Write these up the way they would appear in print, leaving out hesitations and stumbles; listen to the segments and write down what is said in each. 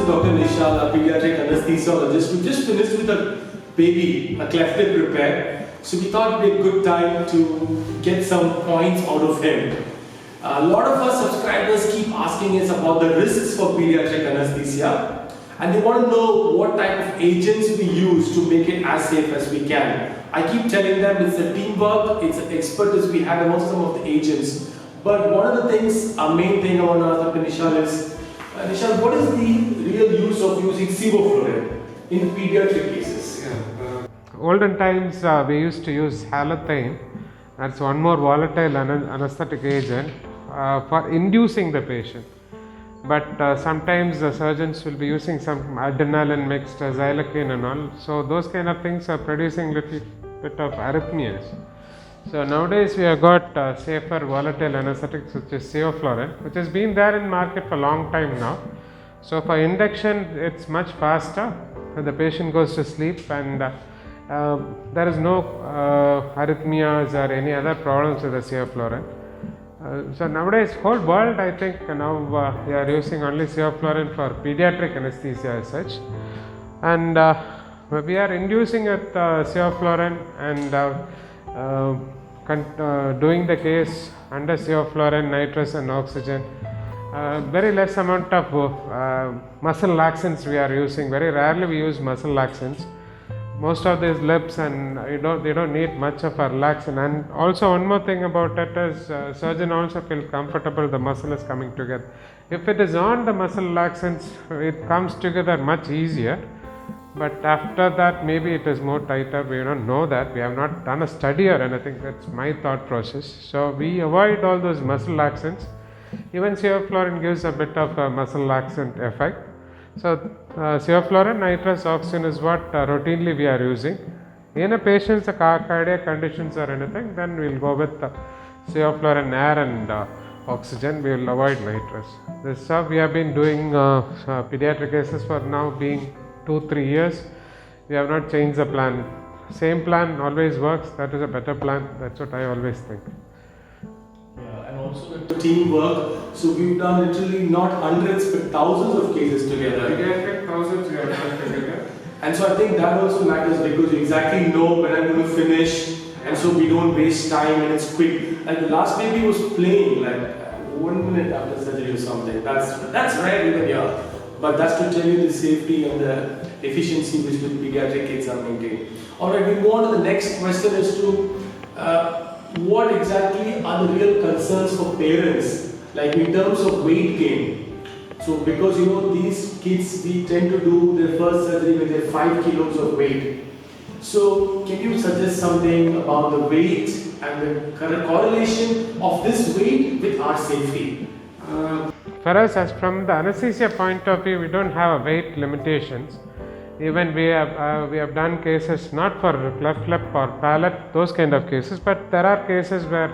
Dr. Nishal, a pediatric anesthesiologist. We just finished with a baby, a cleft lip repair. So we thought it'd be a good time to get some points out of him. A lot of our subscribers keep asking us about the risks for pediatric anesthesia, and they want to know what type of agents we use to make it as safe as we can. I keep telling them it's the teamwork, it's the expertise we have, and also some of the agents. But one of the things, our main thing I want to ask Dr. Nishal is, Nishal, what is the real use of using sevoflurane in pediatric cases? Olden times we used to use halothane. That's one more volatile anesthetic agent for inducing the patient. But sometimes the surgeons will be using some adrenaline mixed xylocaine and all. So those kind of things are producing little bit of arrhythmias. So nowadays we have got safer volatile anesthetics, which is sevoflurane, which has been there in market for a long time now. So for induction it's much faster when the patient goes to sleep, and there is no arrhythmias or any other problems with the sevoflurane. So nowadays whole world, I think now they are using only sevoflurane for pediatric anesthesia as such, and we are inducing with sevoflurane and doing the case under sevoflurane, nitrous and oxygen. Very less amount of muscle laxants we are using. Very rarely we use muscle laxants. Most of these lips, and they don't need much of a relaxant. And also one more thing about it is surgeon also feel comfortable the muscle is coming together. If it is on the muscle laxants, it comes together much easier. But after that maybe it is more tighter. We don't know that. We have not done a study or anything. That's my thought process. So we avoid all those muscle laxants. Even sevoflurane gives a bit of a muscle laxant effect. So sevoflurane, nitrous oxygen is what routinely we are using. In a patient's cardiac conditions or anything, then we will go with sevoflurane air and oxygen. We will avoid nitrous. This we have been doing pediatric cases for now being 2-3 years. We have not changed the plan. Same plan always works. That is a better plan. That's what I always think. And also the teamwork. So we've done literally not hundreds but thousands of cases together. Pediatric thousands we have done together. And so I think that also matters because you exactly know when I'm going to finish, and so we don't waste time and it's quick. Like the last baby was playing like 1 minute after surgery or something. That's rare even here. But that's to tell you the safety and the efficiency which the pediatric kids are maintaining. Alright, we move on to the next question as to what exactly are the real concerns for parents, like in terms of weight gain. So because these kids, we tend to do their first surgery when they're 5 kilos of weight. So can you suggest something about the weight and the current correlation of this weight with our safety? For us, as from the anesthesia point of view, we don't have a weight limitations. Even we have done cases not for cleft lip or palate, those kind of cases, but there are cases where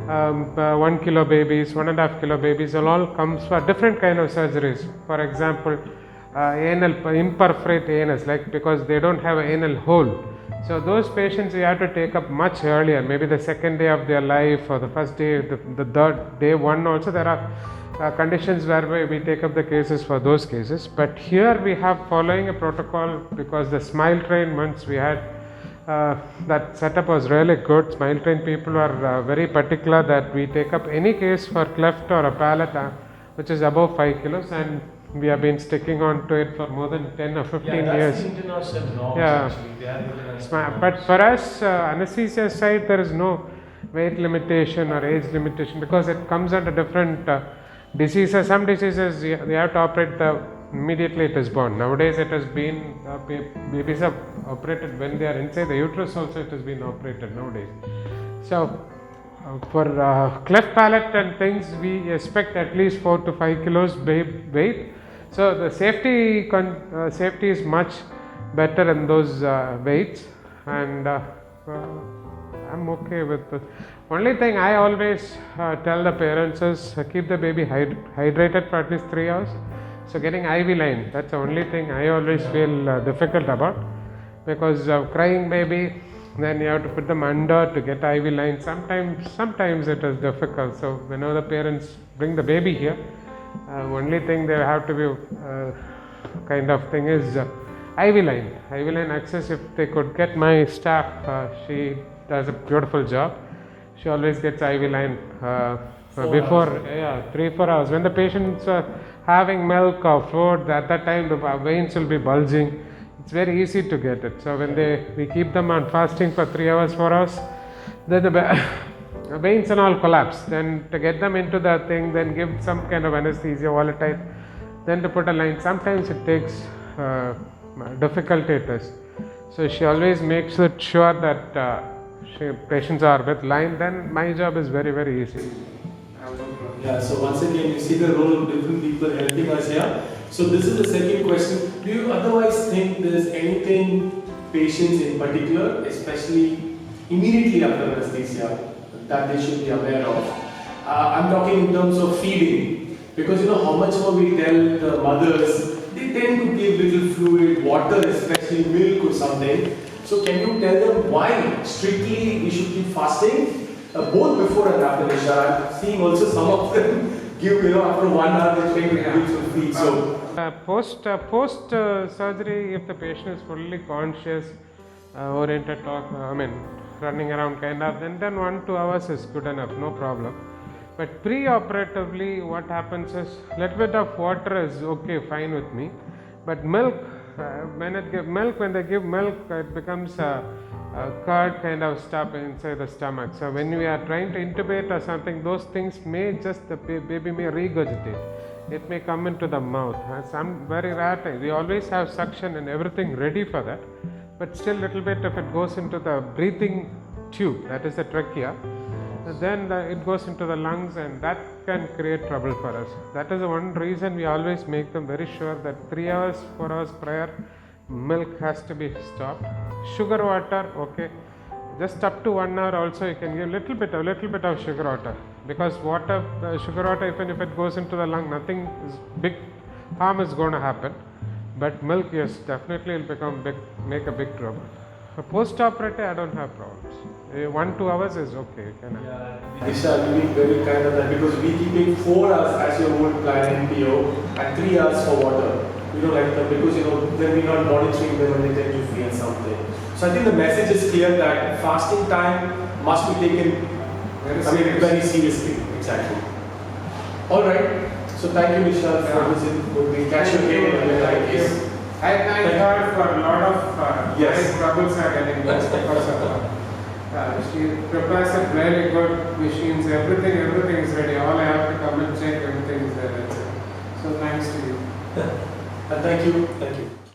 1 kilo babies, 1.5 kilo babies, all comes for different kind of surgeries. For example, anal imperforate anus, like because they don't have an anal hole. So those patients we have to take up much earlier, maybe the second day of their life or the first day, the third day one also. There are conditions where we take up the cases for those cases. But here we have following a protocol because the Smile Train, once we had that setup was really good. Smile Train people are very particular that we take up any case for cleft or a palate which is above 5 kilos, and we have been sticking on to it for more than 10 or 15 years. That's the international norms actually. But for us, anesthesia side, there is no weight limitation or age limitation because it comes under different diseases. Some diseases you have to operate immediately it is born. Nowadays it has been babies are operated when they are inside the uterus also. It has been operated nowadays. So for cleft palate and things, we expect at least 4 to 5 kilos weight. So the safety is much better in those weights, and I'm okay with the only thing I always tell the parents is keep the baby hydrated for at least 3 hours. So getting IV line, that's the only thing I always feel difficult about, because crying baby, then you have to put them under to get IV line. Sometimes it is difficult. So whenever the parents bring the baby here, only thing they have to be kind of thing is IV line. IV line access, if they could get my staff, she does a beautiful job. She always gets IV line before 3-4 hours. When the patients are having milk or food, at that time the veins will be bulging. It's very easy to get it. So when we keep them on fasting for 3 hours, 4 hours, then the veins and all collapse. Then to get them into the thing, then give some kind of anesthesia, volatile, then to put a line. Sometimes it takes difficulty it is. So she always makes it sure that patients are with line. Then my job is very, very easy. Yeah, so once again, you see the role of different people helping us here. So this is the second question. Do you otherwise think there's anything patients in particular, especially immediately after anesthesia, that they should be aware of? I'm talking in terms of feeding, because you know how much more we tell the mothers, they tend to give little fluid, water, especially milk or something. So can you tell them why strictly we should keep fasting? Both before and after Isha. I'm seeing also some of them give, after 1 hour they try to give some feed. So post surgery, if the patient is fully conscious, oriented, running around kind of, then 1-2 hours is good enough, no problem. But pre-operatively, what happens is little bit of water is okay, fine with me. But milk, when they give milk, it becomes a curd kind of stuff inside the stomach. So when we are trying to intubate or something, those things may just, the baby may regurgitate. It may come into the mouth. Some very rare times, we always have suction and everything ready for that. But still little bit, if it goes into the breathing tube, that is the trachea, then it goes into the lungs, and that can create trouble for us. That is the one reason we always make them very sure that 3 hours, 4 hours prior, milk has to be stopped. Sugar water, okay, just up to 1 hour also you can give little bit of sugar water, because sugar water, even if it goes into the lung, nothing is big harm is going to happen. But milk, yes, definitely will make a big trouble. Post-operative, I don't have problems. 1-2 hours is okay. Disha, you being very kind of that, because we keeping 4 hours as your old plan NPO and 3 hours for water. We don't like that because then we're not monitoring them when they tend to feel something. So I think the message is clear that fasting time must be taken very seriously. Exactly. All right. So thank you, Vishal, for visiting. We'll catch you again in another case. I thank God for a lot of troubles are getting worse because of her. She prepares it really good machines, everything is ready. All I have to come and check, everything is there. That's it. So thanks to you. And thank you.